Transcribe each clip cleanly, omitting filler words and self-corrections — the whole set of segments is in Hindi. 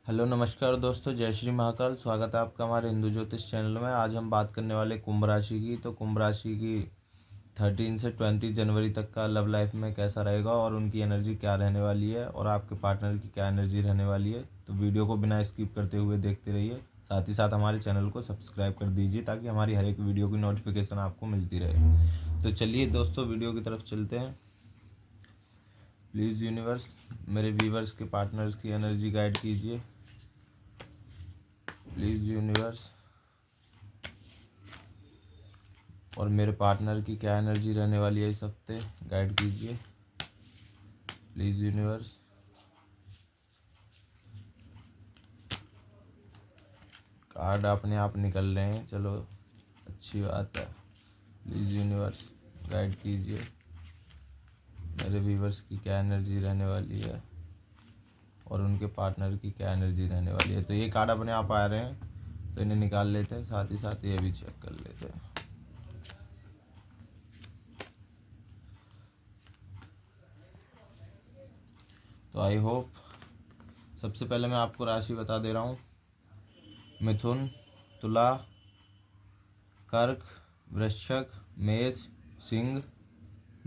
हेलो नमस्कार दोस्तों, जय श्री महाकाल। स्वागत है आपका हमारे हिंदू ज्योतिष चैनल में। आज हम बात करने वाले कुंभ राशि की। तो कुंभ राशि की 13 से 20 जनवरी तक का लव लाइफ में कैसा रहेगा और उनकी एनर्जी क्या रहने वाली है और आपके पार्टनर की क्या एनर्जी रहने वाली है। तो वीडियो को बिना स्किप करते हुए देखते रहिए। साथ ही साथ हमारे चैनल को सब्सक्राइब कर दीजिए ताकि हमारी हर एक वीडियो की नोटिफिकेशन आपको मिलती रहे। तो चलिए दोस्तों, वीडियो की तरफ चलते हैं। प्लीज़ यूनिवर्स मेरे व्यूवर्स के पार्टनर्स की एनर्जी गाइड कीजिए। प्लीज़ यूनिवर्स और मेरे पार्टनर की क्या एनर्जी रहने वाली है इस हफ्ते, गाइड कीजिए। Please universe. कार्ड अपने आप निकल रहे हैं, चलो अच्छी बात है। प्लीज़ यूनिवर्स गाइड कीजिए मेरे व्यूवर्स की क्या एनर्जी रहने वाली है और उनके पार्टनर की क्या एनर्जी रहने वाली है। तो ये कार्ड अपने आप आ रहे हैं, तो इन्हें निकाल लेते हैं, साथ ही साथ ये भी चेक कर लेते हैं। तो आई होप, सबसे पहले मैं आपको राशि बता दे रहा हूँ। मिथुन, तुला, कर्क, वृश्चिक, मेष, सिंह,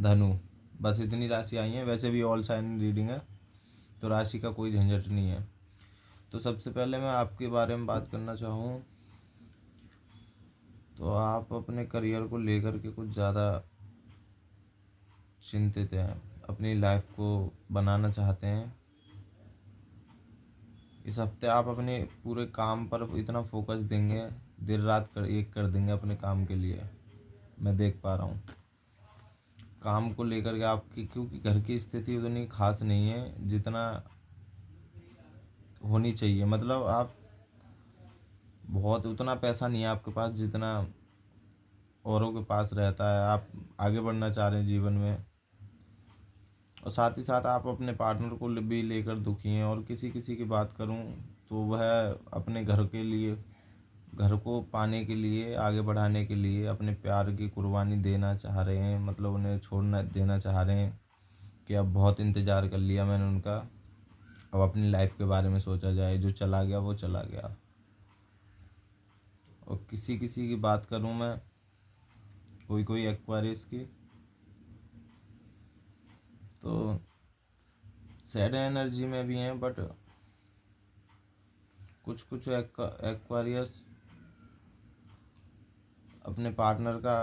धनु। बस इतनी राशि आई हैं। वैसे भी ऑल साइन रीडिंग है, तो राशि का कोई झंझट नहीं है। तो सबसे पहले मैं आपके बारे में बात करना चाहूँ तो आप अपने करियर को लेकर के कुछ ज़्यादा चिंतित हैं, अपनी लाइफ को बनाना चाहते हैं। इस हफ्ते आप अपने पूरे काम पर इतना फोकस देंगे, देर रात एक कर देंगे अपने काम के लिए। मैं देख पा रहा हूँ काम को लेकर के आपकी, क्योंकि घर की स्थिति उतनी खास नहीं है जितना होनी चाहिए। मतलब आप बहुत उतना पैसा नहीं है आपके पास जितना औरों के पास रहता है। आप आगे बढ़ना चाह रहे हैं जीवन में, और साथ ही साथ आप अपने पार्टनर को भी लेकर दुखी हैं। और किसी किसी की बात करूं तो वह अपने घर के लिए, घर को पाने के लिए, आगे बढ़ाने के लिए अपने प्यार की कुर्बानी देना चाह रहे हैं। मतलब उन्हें छोड़ना देना चाह रहे हैं कि अब बहुत इंतज़ार कर लिया मैंने उनका, अब अपनी लाइफ के बारे में सोचा जाए। जो चला गया वो चला गया। और किसी किसी की बात करूं मैं, कोई कोई एक्वारियस की, तो सैड एनर्जी में भी हैं। बट कुछ कुछ एक्वारियस अपने पार्टनर का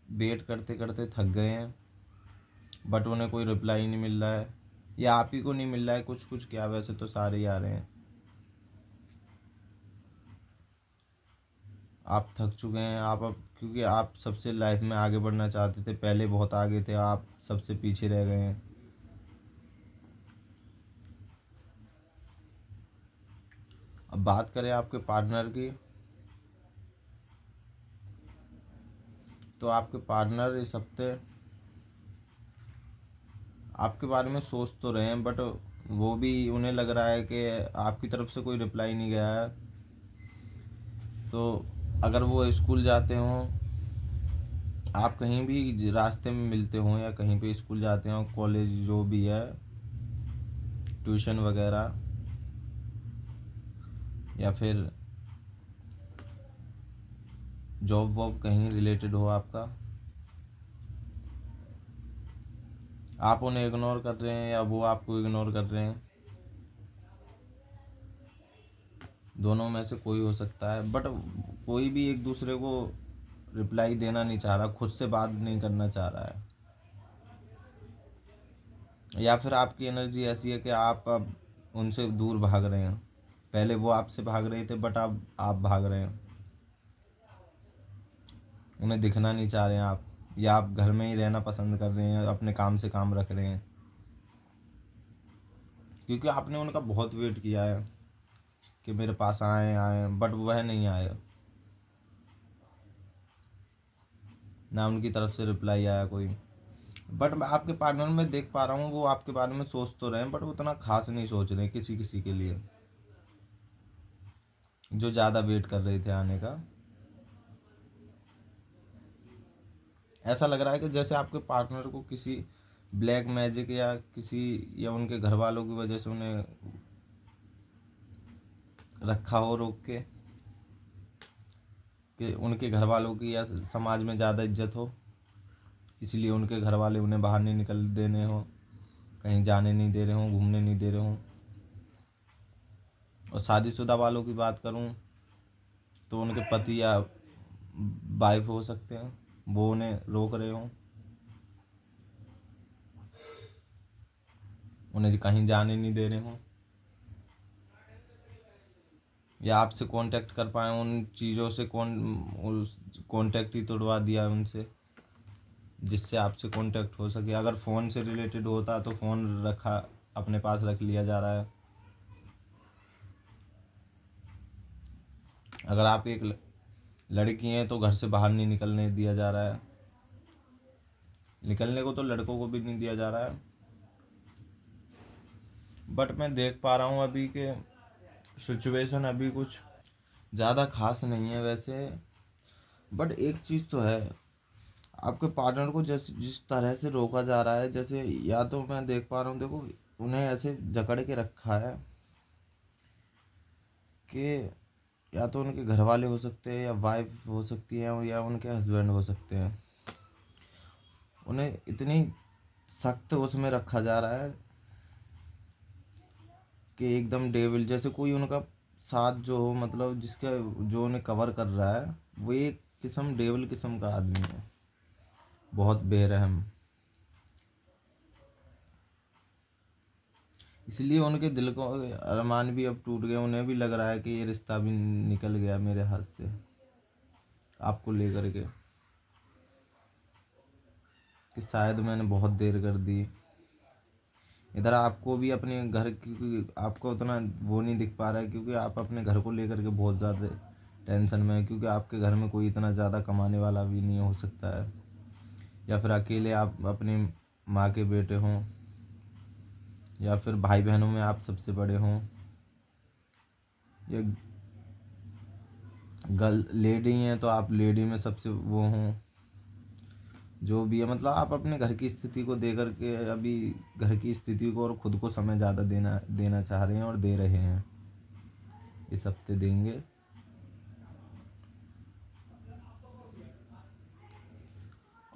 वेट करते करते थक गए हैं, बट उन्हें कोई रिप्लाई नहीं मिल रहा है, या आप ही को नहीं मिल रहा है। कुछ कुछ क्या, वैसे तो सारे ही आ रहे हैं। आप थक चुके हैं। आप अब, क्योंकि आप सबसे लाइफ में आगे बढ़ना चाहते थे, पहले बहुत आगे थे, आप सबसे पीछे रह गए हैं। अब बात करें आपके पार्टनर की, तो आपके पार्टनर इस हफ्ते आपके बारे में सोच तो रहे हैं, बट वो भी, उन्हें लग रहा है कि आपकी तरफ से कोई रिप्लाई नहीं गया है। तो अगर वो स्कूल जाते हों, आप कहीं भी रास्ते में मिलते हों, या कहीं पे स्कूल जाते हों, कॉलेज जो भी है, ट्यूशन वगैरह, या फिर जॉब वॉब कहीं रिलेटेड हो आपका, आप उन्हें इग्नोर कर रहे हैं या वो आपको इग्नोर कर रहे हैं, दोनों में से कोई हो सकता है। बट कोई भी एक दूसरे को रिप्लाई देना नहीं चाह रहा, खुद से बात नहीं करना चाह रहा है। या फिर आपकी एनर्जी ऐसी है कि आप उनसे दूर भाग रहे हैं। पहले वो आपसे भाग रहे थे, बट अब आप भाग रहे हैं, उन्हें दिखना नहीं चाह रहे हैं आप, या आप घर में ही रहना पसंद कर रहे हैं, अपने काम से काम रख रहे हैं। क्योंकि आपने उनका बहुत वेट किया है कि मेरे पास आए आए, बट वह नहीं आए, ना उनकी तरफ से रिप्लाई आया कोई। बट मैं आपके पार्टनर में देख पा रहा हूँ, वो आपके बारे में सोच तो रहे हैं, बट उतना खास नहीं सोच रहे किसी किसी के लिए, जो ज़्यादा वेट कर रहे थे आने का। ऐसा लग रहा है कि जैसे आपके पार्टनर को किसी ब्लैक मैजिक या किसी, या उनके घर वालों की वजह से उन्हें रखा हो रोक के, कि उनके घर वालों की या समाज में ज़्यादा इज्जत हो, इसलिए उनके घर वाले उन्हें बाहर नहीं निकल देने हो, कहीं जाने नहीं दे रहे हों, घूमने नहीं दे रहे हों। और शादीशुदा वालों की बात करूं तो उनके पति या वाइफ हो सकते हैं, वो उन्हें रोक रहे हों, उन्हें कहीं जाने नहीं दे रहे हों, या आपसे कांटेक्ट कर पाए उन चीज़ों से, कांटेक्ट ही तोड़वा दिया है उनसे, जिससे आपसे कांटेक्ट हो सके। अगर फ़ोन से रिलेटेड होता तो फ़ोन रखा, अपने पास रख लिया जा रहा है। अगर आप एक लड़की हैं तो घर से बाहर नहीं निकलने दिया जा रहा है, निकलने को तो लड़कों को भी नहीं दिया जा रहा है। बट मैं देख पा रहा हूँ अभी के सिचुएशन अभी कुछ ज़्यादा खास नहीं है वैसे। बट एक चीज़ तो है, आपके पार्टनर को जिस तरह से रोका जा रहा है, जैसे या तो मैं देख पा रहा हूँ, देखो उन्हें ऐसे जकड़ के रखा है कि या तो उनके घर वाले हो सकते हैं, या वाइफ हो सकती है, या उनके हस्बैंड हो सकते हैं। उन्हें इतनी सख्त उसमें रखा जा रहा है कि एकदम डेविल जैसे, कोई उनका साथ जो हो, मतलब जिसका जो उन्हें कवर कर रहा है, वो एक किस्म डेविल किस्म का आदमी है, बहुत बेरहम। इसलिए उनके दिल को अरमान भी अब टूट गए, उन्हें भी लग रहा है कि ये रिश्ता भी निकल गया मेरे हाथ से, आपको लेकर के, कि शायद मैंने बहुत देर कर दी। इधर आपको भी अपने घर की, आपको उतना वो नहीं दिख पा रहा है, क्योंकि आप अपने घर को लेकर के बहुत ज़्यादा टेंशन में है, क्योंकि आपके घर में कोई इतना ज़्यादा कमाने वाला भी नहीं हो सकता है, या फिर अकेले आप अपनी माँ के बेटे हों, या फिर भाई बहनों में आप सबसे बड़े हों, या गर्ल लेडी हैं तो आप लेडी में सबसे वो हों, जो भी है, मतलब आप अपने घर की स्थिति को दे करके, अभी घर की स्थिति को और खुद को समय ज़्यादा देना देना चाह रहे हैं, और दे रहे हैं, इस हफ्ते देंगे।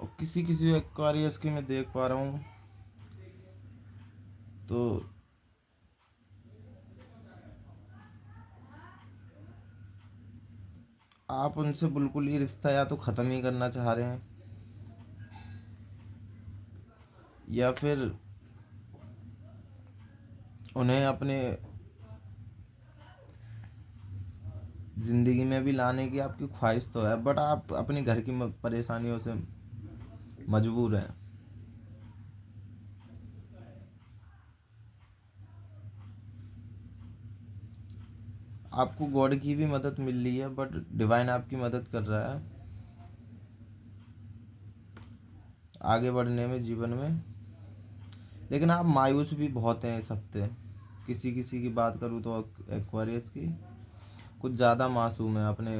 और किसी किसी एक्वारियस की मैं देख पा रहा हूँ तो आप उनसे बिल्कुल ही रिश्ता या तो ख़त्म ही करना चाह रहे हैं, या फिर उन्हें अपने ज़िंदगी में भी लाने की आपकी ख्वाहिश तो है, बट आप अपनी घर की परेशानियों से मजबूर हैं। आपको गॉड की भी मदद मिल रही है, बट डिवाइन आपकी मदद कर रहा है आगे बढ़ने में जीवन में। लेकिन आप मायूस भी बहुत हैं इस हफ्ते। किसी किसी की बात करूँ तो एक्वारियस की कुछ ज़्यादा मासूम है अपने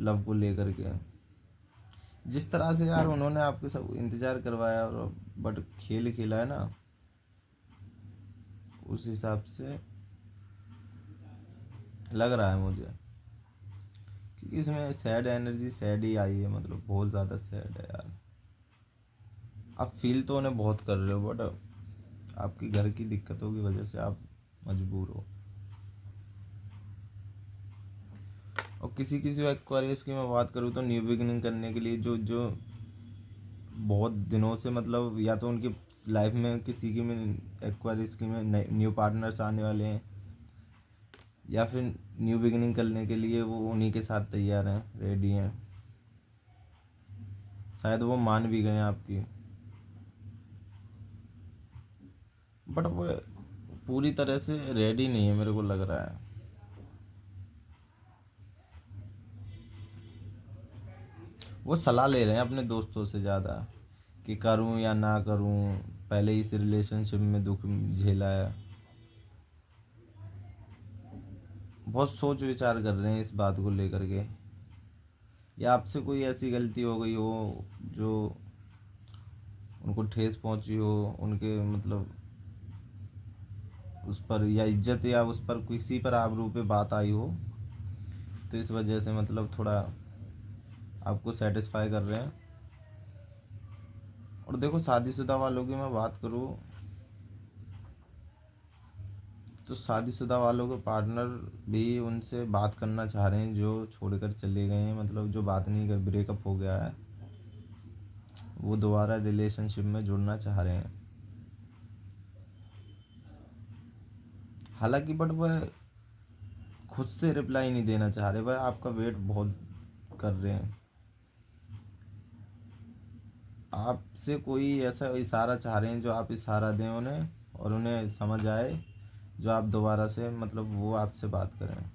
लव को लेकर के। जिस तरह से यार उन्होंने आपके सब इंतज़ार करवाया, और बट खेल खेला है ना, उस हिसाब से लग रहा है मुझे, क्योंकि इसमें सैड एनर्जी सैड ही आई है, मतलब बहुत ज़्यादा सैड है यार। आप फील तो उन्हें बहुत कर रहे हो, बट आपकी घर की दिक्कतों की वजह से आप मजबूर हो। और किसी किसी एक्वारियस की मैं बात करूँ तो न्यू बिगिनिंग करने के लिए जो जो बहुत दिनों से, मतलब या तो उनकी लाइफ में किसी की में, एक्वारियस की में न्यू पार्टनर्स आने वाले हैं, या फिर न्यू बिगिनिंग करने के लिए वो उन्हीं के साथ तैयार हैं, रेडी हैं, शायद वो मान भी गए हैं आपकी, बट वो पूरी तरह से रेडी नहीं है, मेरे को लग रहा है। वो सलाह ले रहे हैं अपने दोस्तों से ज़्यादा, कि करूं या ना करूं, पहले ही इस रिलेशनशिप में दुख झेला है, बहुत सोच विचार कर रहे हैं इस बात को लेकर के। या आपसे कोई ऐसी गलती हो गई हो जो उनको ठेस पहुंची हो, उनके मतलब उस पर या इज्जत या उस पर किसी पर आबरू पे बात आई हो, तो इस वजह से मतलब थोड़ा आपको सेटिस्फाई कर रहे हैं। और देखो शादीशुदा वालों की मैं बात करूँ तो शादीशुदा वालों के पार्टनर भी उनसे बात करना चाह रहे हैं जो छोड़कर चले गए हैं, मतलब जो बात नहीं कर, ब्रेकअप हो गया है, वो दोबारा रिलेशनशिप में जुड़ना चाह रहे हैं। हालांकि बट वह खुद से रिप्लाई नहीं देना चाह रहे, वह आपका वेट बहुत कर रहे हैं। आपसे कोई ऐसा इशारा चाह रहे हैं जो आप इशारा दें उन्हें और उन्हें समझ आए, जो आप दोबारा से मतलब वो आपसे बात करें।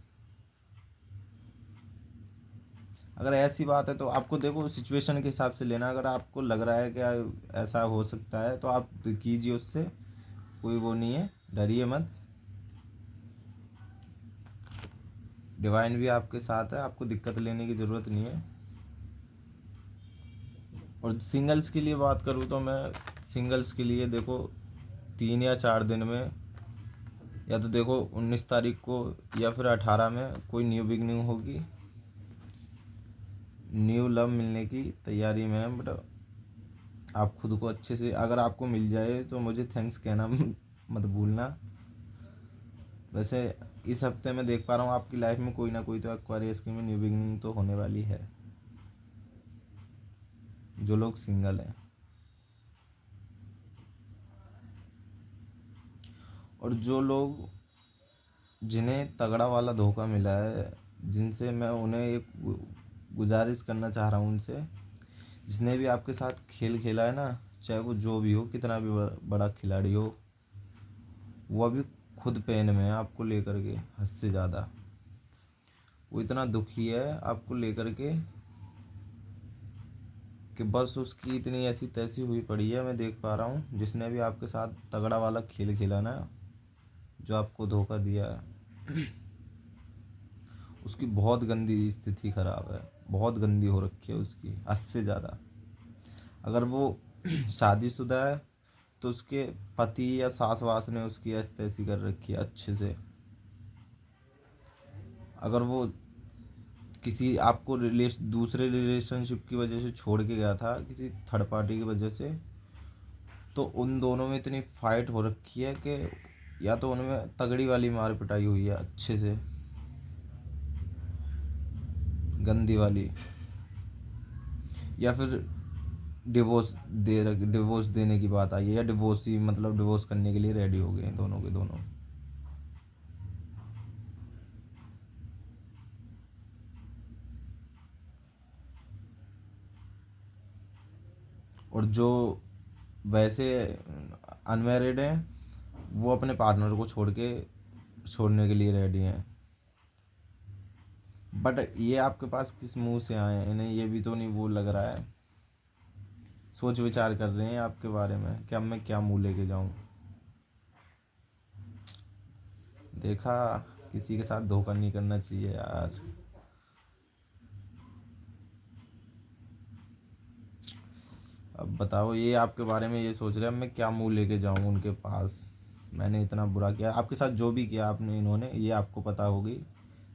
अगर ऐसी बात है तो आपको देखो सिचुएशन के हिसाब से लेना। अगर आपको लग रहा है कि ऐसा हो सकता है तो आप कीजिए उससे, कोई वो नहीं है, डरिए मत। डिवाइन भी आपके साथ है, आपको दिक्कत लेने की ज़रूरत नहीं है। और सिंगल्स के लिए बात करूँ तो मैं सिंगल्स के लिए देखो 3 या 4 दिन में, या तो देखो 19 तारीख को या फिर 18 में कोई न्यू बिगनिंग होगी, न्यू लव मिलने की तैयारी में है। बट आप खुद को अच्छे से, अगर आपको मिल जाए तो मुझे थैंक्स कहना मत भूलना। वैसे इस हफ्ते मैं देख पा रहा हूँ आपकी लाइफ में कोई ना कोई तो एक्वारियस की में न्यू बिगनिंग तो होने वाली है, जो लोग सिंगल हैं। और जो लोग, जिन्हें तगड़ा वाला धोखा मिला है, जिनसे मैं उन्हें एक गुजारिश करना चाह रहा हूँ उनसे, जिसने भी आपके साथ खेल खेला है ना, चाहे वो जो भी हो, कितना भी बड़ा खिलाड़ी हो, वो अभी खुद पेन में है आपको लेकर के हद से ज़्यादा। वो इतना दुखी है आपको लेकर के कि बस उसकी इतनी ऐसी तैसी हुई पड़ी है। मैं देख पा रहा हूँ जिसने भी आपके साथ तगड़ा वाला खेल खेला ना, जो आपको धोखा दिया है, उसकी बहुत गंदी स्थिति खराब है, बहुत गंदी हो रखी है उसकी हद से ज़्यादा। अगर वो शादीशुदा है तो उसके पति या सास वास ने उसकी ऐसी तैसी कर रखी है अच्छे से। अगर वो किसी आपको दूसरे रिलेशनशिप की वजह से छोड़ के गया था, किसी थर्ड पार्टी की वजह से, तो उन दोनों में इतनी फाइट हो रखी है कि या तो उनमें तगड़ी वाली मार पिटाई हुई है अच्छे से, गंदी वाली, या फिर डिवोर्स देने की बात आई है, या डिवोर्स ही मतलब डिवोर्स करने के लिए रेडी हो गए हैं दोनों के दोनों। और जो वैसे अनमैरिड हैं, वो अपने पार्टनर को छोड़ने के लिए रेडी हैं। बट ये आपके पास किस मुंह से आए हैं, इन्हें ये भी तो नहीं वो लग रहा है, सोच विचार कर रहे हैं आपके बारे में कि अब मैं क्या मुंह लेके जाऊं। देखा, किसी के साथ धोखा नहीं करना चाहिए यार। अब बताओ, ये आपके बारे में ये सोच रहे हैं मैं क्या मुंह लेके जाऊं उनके पास। मैंने इतना बुरा किया आपके साथ, जो भी किया आपने इन्होंने, ये आपको पता होगी।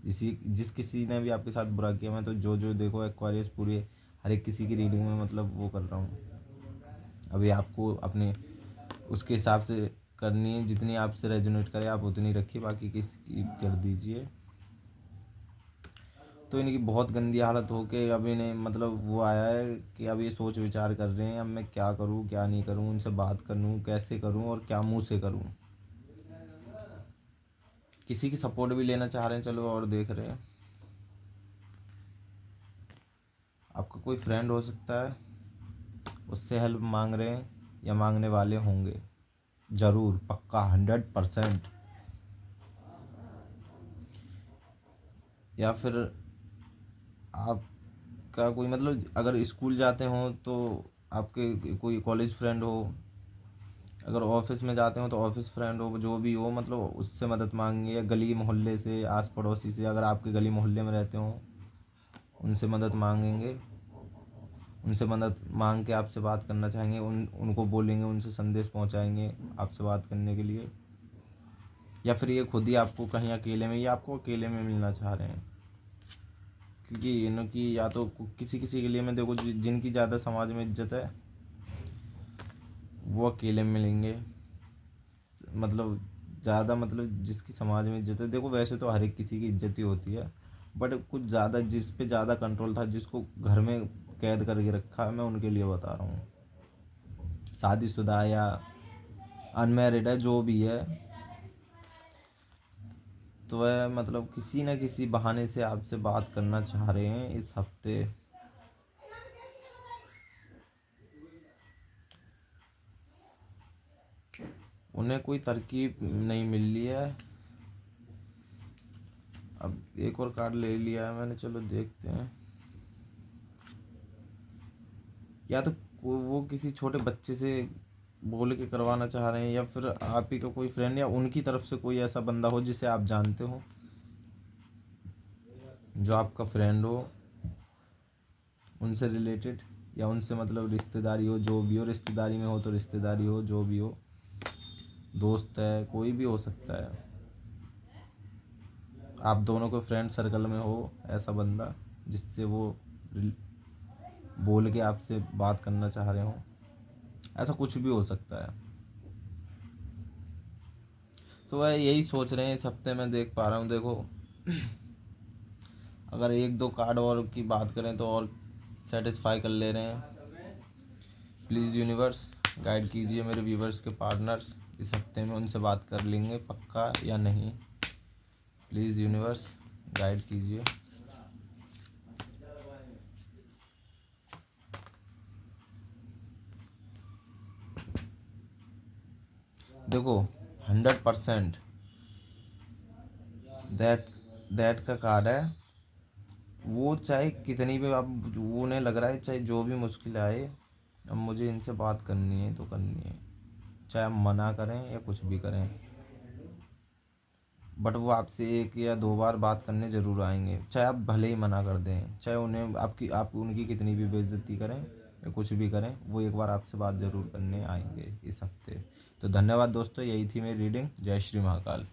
जिस किसी ने भी आपके साथ बुरा किया, मैं तो जो जो देखो एक्वारियस पूरी हर एक किसी की रीडिंग में मतलब वो कर रहा हूँ। अभी आपको अपने उसके हिसाब से करनी है, जितनी आपसे रेजोनेट करे आप उतनी रखिए, बाकी किसी कर दीजिए। तो इनकी बहुत गंदी हालत हो के अब इन्हें मतलब वो आया है कि अब ये सोच विचार कर रहे हैं अब मैं क्या करूं क्या नहीं करूं, उनसे बात करूं कैसे करूं और क्या मुंह से करूं। किसी की सपोर्ट भी लेना चाह रहे हैं, चलो, और देख रहे हैं। आपका कोई फ्रेंड हो सकता है, उससे हेल्प मांग रहे हैं या मांगने वाले होंगे, ज़रूर, पक्का, 100%। या फिर आपका कोई मतलब अगर स्कूल जाते हो तो आपके कोई कॉलेज फ्रेंड हो, अगर ऑफिस में जाते हो तो ऑफिस फ्रेंड हो, जो भी हो, मतलब उससे मदद मांगेंगे, या गली मोहल्ले से, आस पड़ोसी से, अगर आपके गली मोहल्ले में रहते हो उनसे मदद मांगेंगे। उनसे मदद मांग के आपसे बात करना चाहेंगे, उनको बोलेंगे, उनसे संदेश पहुंचाएंगे आपसे बात करने के लिए। या फिर ये खुद ही आपको कहीं अकेले में, या आपको अकेले में मिलना चाह रहे हैं। क्योंकि इनकी या तो किसी किसी के लिए में देखो, जिनकी ज़्यादा समाज में इज्जत है वो अकेले में मिलेंगे। मतलब ज़्यादा, मतलब जिसकी समाज में इज्जत है, देखो वैसे तो हर एक किसी की इज्जत ही होती है, बट कुछ ज़्यादा जिस पे ज़्यादा कंट्रोल था, जिसको घर में कैद करके रखा है, मैं उनके लिए बता रहा हूँ। शादीशुदा या अनमैरिड है, जो भी है, तो वह मतलब किसी न किसी बहाने से आपसे बात करना चाह रहे हैं इस हफ्ते। उन्हें कोई तरकीब नहीं मिल रही है। अब एक और कार्ड ले लिया है मैंने, चलो देखते हैं। या तो वो किसी छोटे बच्चे से बोल के करवाना चाह रहे हैं, या फिर आप ही का कोई फ्रेंड या उनकी तरफ से कोई ऐसा बंदा हो जिसे आप जानते हो, जो आपका फ्रेंड हो, उनसे रिलेटेड, या उनसे मतलब रिश्तेदारी हो, जो भी हो, रिश्तेदारी में हो तो रिश्तेदारी हो, जो भी हो, दोस्त है, कोई भी हो सकता है। आप दोनों को फ्रेंड सर्कल में हो ऐसा बंदा, जिससे वो बोल के आपसे बात करना चाह रहे हो, ऐसा कुछ भी हो सकता है। तो वह यही सोच रहे हैं इस हफ्ते में, देख पा रहा हूँ। देखो अगर एक दो कार्ड और की बात करें तो और सेटिस्फाई कर ले रहे हैं। प्लीज़ यूनिवर्स गाइड कीजिए मेरे व्यूवर्स के पार्टनर्स, इस हफ्ते में उनसे बात कर लेंगे पक्का या नहीं। प्लीज़ यूनिवर्स गाइड कीजिए। देखो 100% दैट दैट का कार्ड है। वो चाहे कितनी भी आप, वो उन्हें लग रहा है चाहे जो भी मुश्किल आए, अब मुझे इनसे बात करनी है तो करनी है, चाहे आप मना करें या कुछ भी करें, बट वो आपसे एक या दो बार बात करने ज़रूर आएंगे। चाहे आप भले ही मना कर दें, चाहे उन्हें आप उनकी कितनी भी बेइज्जती करें या कुछ भी करें, वो एक बार आपसे बात ज़रूर करने आएंगे इस हफ्ते। तो धन्यवाद दोस्तों, यही थी मेरी रीडिंग। जय श्री महाकाल।